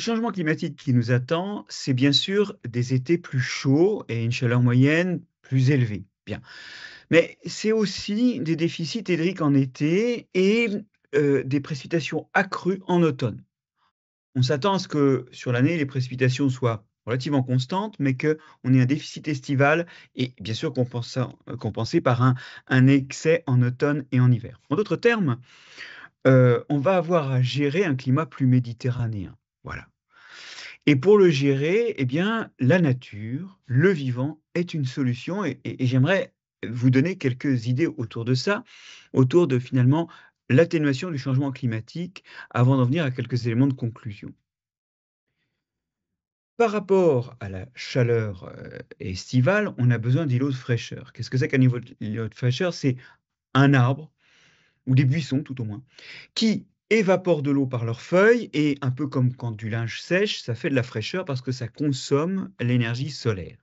changement climatique qui nous attend, c'est bien sûr des étés plus chauds et une chaleur moyenne plus élevée. Bien. Mais c'est aussi des déficits hydriques en été et des précipitations accrues en automne. On s'attend à ce que sur l'année, les précipitations soient relativement constantes, mais qu'on ait un déficit estival et bien sûr compensé par un excès en automne et en hiver. En d'autres termes, on va avoir à gérer un climat plus méditerranéen. Voilà. Et pour le gérer, eh bien, la nature, le vivant est une solution et j'aimerais vous donner quelques idées autour de ça, autour de finalement l'atténuation du changement climatique avant d'en venir à quelques éléments de conclusion. Par rapport à la chaleur, estivale, on a besoin d'îlots de fraîcheur. Qu'est-ce que c'est qu'un îlot de fraîcheur? C'est un arbre ou des buissons tout au moins, qui évaporent de l'eau par leurs feuilles et un peu comme quand du linge sèche, ça fait de la fraîcheur parce que ça consomme l'énergie solaire.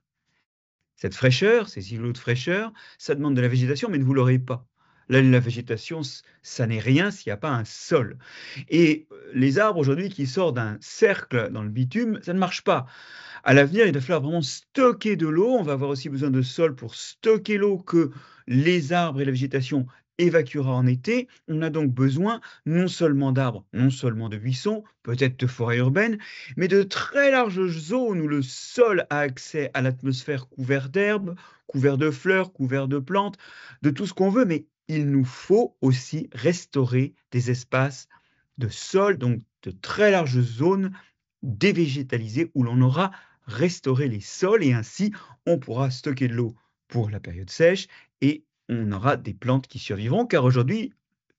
Cette fraîcheur, ces îlots de fraîcheur, ça demande de la végétation, mais ne vous l'aurez pas. Là, la végétation, ça n'est rien s'il n'y a pas un sol. Et les arbres aujourd'hui qui sortent d'un cercle dans le bitume, ça ne marche pas. À l'avenir, il va falloir vraiment stocker de l'eau. On va avoir aussi besoin de sol pour stocker l'eau que les arbres et la végétation évacuera en été. On a donc besoin non seulement d'arbres, non seulement de buissons, peut-être de forêts urbaines, mais de très larges zones où le sol a accès à l'atmosphère couvert d'herbes, couvert de fleurs, couvert de plantes, de tout ce qu'on veut, mais il nous faut aussi restaurer des espaces de sol, donc de très larges zones dévégétalisées où l'on aura restauré les sols et ainsi on pourra stocker de l'eau pour la période sèche et on aura des plantes qui survivront car aujourd'hui,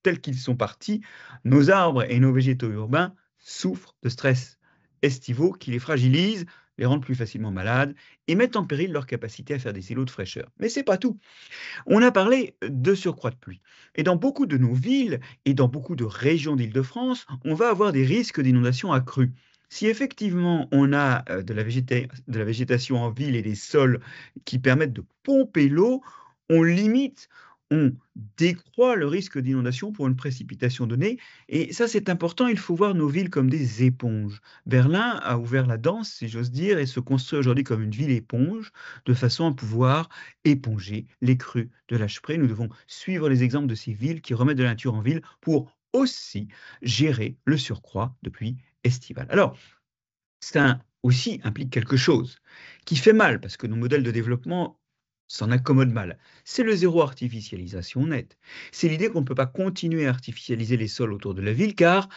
tels qu'ils sont partis, nos arbres et nos végétaux urbains souffrent de stress estivaux qui les fragilisent, les rendent plus facilement malades et mettent en péril leur capacité à faire des îlots de fraîcheur. Mais c'est pas tout. On a parlé de surcroît de pluie. Et dans beaucoup de nos villes et dans beaucoup de régions d'Île-de-France, on va avoir des risques d'inondations accrus. Si effectivement on a de la végétation en ville et des sols qui permettent de pomper l'eau, on limite, on décroît le risque d'inondation pour une précipitation donnée. Et ça, c'est important, il faut voir nos villes comme des éponges. Berlin a ouvert la danse, si j'ose dire, et se construit aujourd'hui comme une ville éponge, de façon à pouvoir éponger les crues de l'Hpré. Nous devons suivre les exemples de ces villes qui remettent de la nature en ville pour aussi gérer le surcroît de pluie estivale. Alors, ça aussi implique quelque chose qui fait mal parce que nos modèles de développement s'en accommodent mal. C'est le zéro artificialisation nette. C'est l'idée qu'on ne peut pas continuer à artificialiser les sols autour de la ville car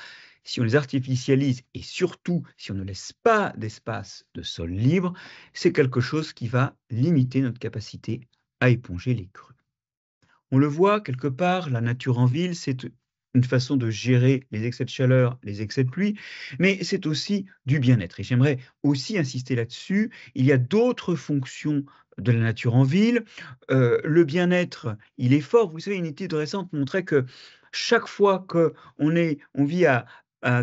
si on les artificialise et surtout si on ne laisse pas d'espace de sol libre, c'est quelque chose qui va limiter notre capacité à éponger les crues. On le voit quelque part, la nature en ville, c'est une façon de gérer les excès de chaleur, les excès de pluie, mais c'est aussi du bien-être. Et j'aimerais aussi insister là-dessus. Il y a d'autres fonctions de la nature en ville. Le bien-être, il est fort. Vous savez, une étude récente montrait que chaque fois on vit à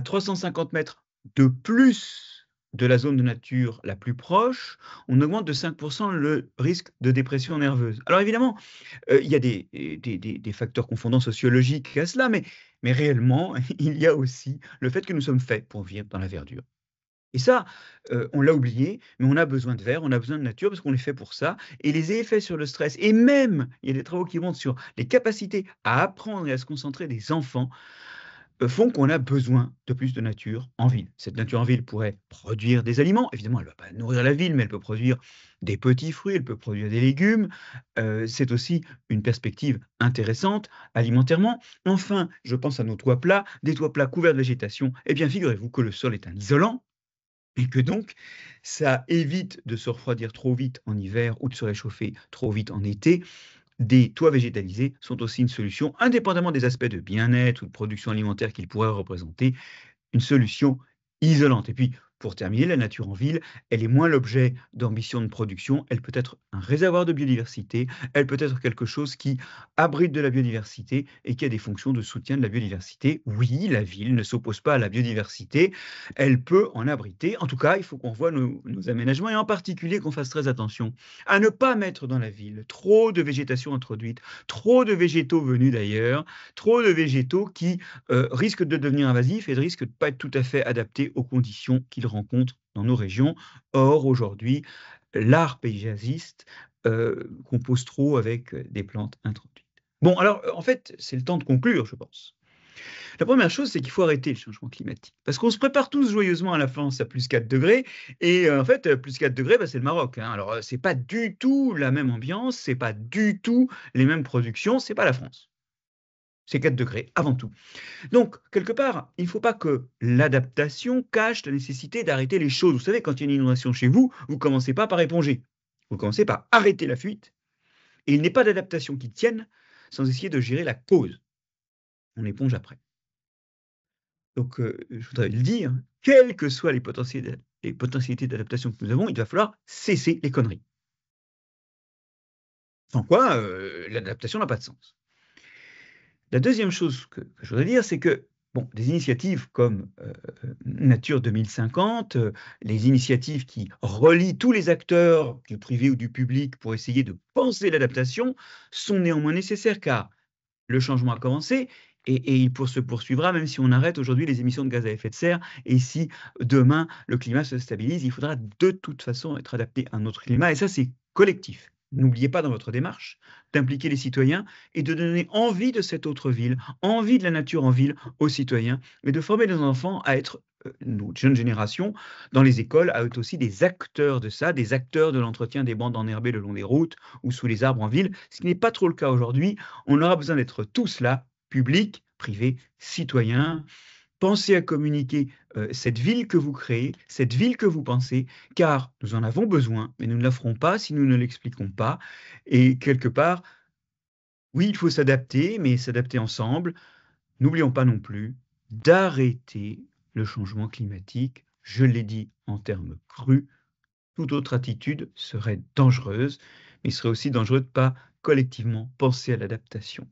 350 mètres de plus de la zone de nature la plus proche, on augmente de 5% le risque de dépression nerveuse. Alors évidemment, il y a des facteurs confondants sociologiques à cela, mais réellement, il y a aussi le fait que nous sommes faits pour vivre dans la verdure. Et ça, on l'a oublié, mais on a besoin de verre, on a besoin de nature parce qu'on est fait pour ça. Et les effets sur le stress, et même, il y a des travaux qui montrent sur les capacités à apprendre et à se concentrer des enfants, font qu'on a besoin de plus de nature en ville. Cette nature en ville pourrait produire des aliments. Évidemment, elle ne va pas nourrir la ville, mais elle peut produire des petits fruits, elle peut produire des légumes. C'est aussi une perspective intéressante alimentairement. Enfin, je pense à nos toits plats, des toits plats couverts de végétation. Eh bien, figurez-vous que le sol est un isolant et que donc, ça évite de se refroidir trop vite en hiver ou de se réchauffer trop vite en été. Des toits végétalisés sont aussi une solution, indépendamment des aspects de bien-être ou de production alimentaire qu'ils pourraient représenter, une solution isolante. Et puis, pour terminer, la nature en ville, elle est moins l'objet d'ambition de production, elle peut être un réservoir de biodiversité, elle peut être quelque chose qui abrite de la biodiversité et qui a des fonctions de soutien de la biodiversité. Oui, la ville ne s'oppose pas à la biodiversité, elle peut en abriter. En tout cas, il faut qu'on revoie nos aménagements et en particulier qu'on fasse très attention à ne pas mettre dans la ville trop de végétation introduite, trop de végétaux venus d'ailleurs, trop de végétaux qui risquent de devenir invasifs et risquent de ne pas être tout à fait adaptés aux conditions qu'ils rencontre dans nos régions. Or, aujourd'hui, l'art paysagiste compose trop avec des plantes introduites. Bon, alors, en fait, c'est le temps de conclure, je pense. La première chose, c'est qu'il faut arrêter le changement climatique. Parce qu'on se prépare tous joyeusement à la France à plus 4 degrés. Et en fait, plus 4 degrés, bah, c'est le Maroc. Hein. Alors, c'est pas du tout la même ambiance, c'est pas du tout les mêmes productions, c'est pas la France. C'est 4 degrés avant tout. Donc, quelque part, il ne faut pas que l'adaptation cache la nécessité d'arrêter les choses. Vous savez, quand il y a une inondation chez vous, vous ne commencez pas par éponger. Vous commencez par arrêter la fuite. Et il n'est pas d'adaptation qui tienne sans essayer de gérer la cause. On éponge après. Donc, je voudrais le dire, quelles que soient les potentialités d'adaptation que nous avons, il va falloir cesser les conneries. Sans quoi, l'adaptation n'a pas de sens. La deuxième chose que je voudrais dire, c'est que bon, des initiatives comme Nature 2050, les initiatives qui relient tous les acteurs, du privé ou du public, pour essayer de penser l'adaptation, sont néanmoins nécessaires car le changement a commencé et il se poursuivra même si on arrête aujourd'hui les émissions de gaz à effet de serre et si demain le climat se stabilise, il faudra de toute façon être adapté à un autre climat et ça c'est collectif. N'oubliez pas dans votre démarche d'impliquer les citoyens et de donner envie de cette autre ville, envie de la nature en ville aux citoyens et de former nos enfants à être nos jeunes générations dans les écoles à être aussi des acteurs de ça, des acteurs de l'entretien des bandes enherbées le long des routes ou sous les arbres en ville, ce qui n'est pas trop le cas aujourd'hui. On aura besoin d'être tous là, public, privé, citoyens. Pensez à communiquer cette ville que vous créez, cette ville que vous pensez, car nous en avons besoin, mais nous ne la ferons pas si nous ne l'expliquons pas. Et quelque part, oui, il faut s'adapter, mais s'adapter ensemble. N'oublions pas non plus d'arrêter le changement climatique. Je l'ai dit en termes crus, toute autre attitude serait dangereuse, mais il serait aussi dangereux de ne pas collectivement penser à l'adaptation.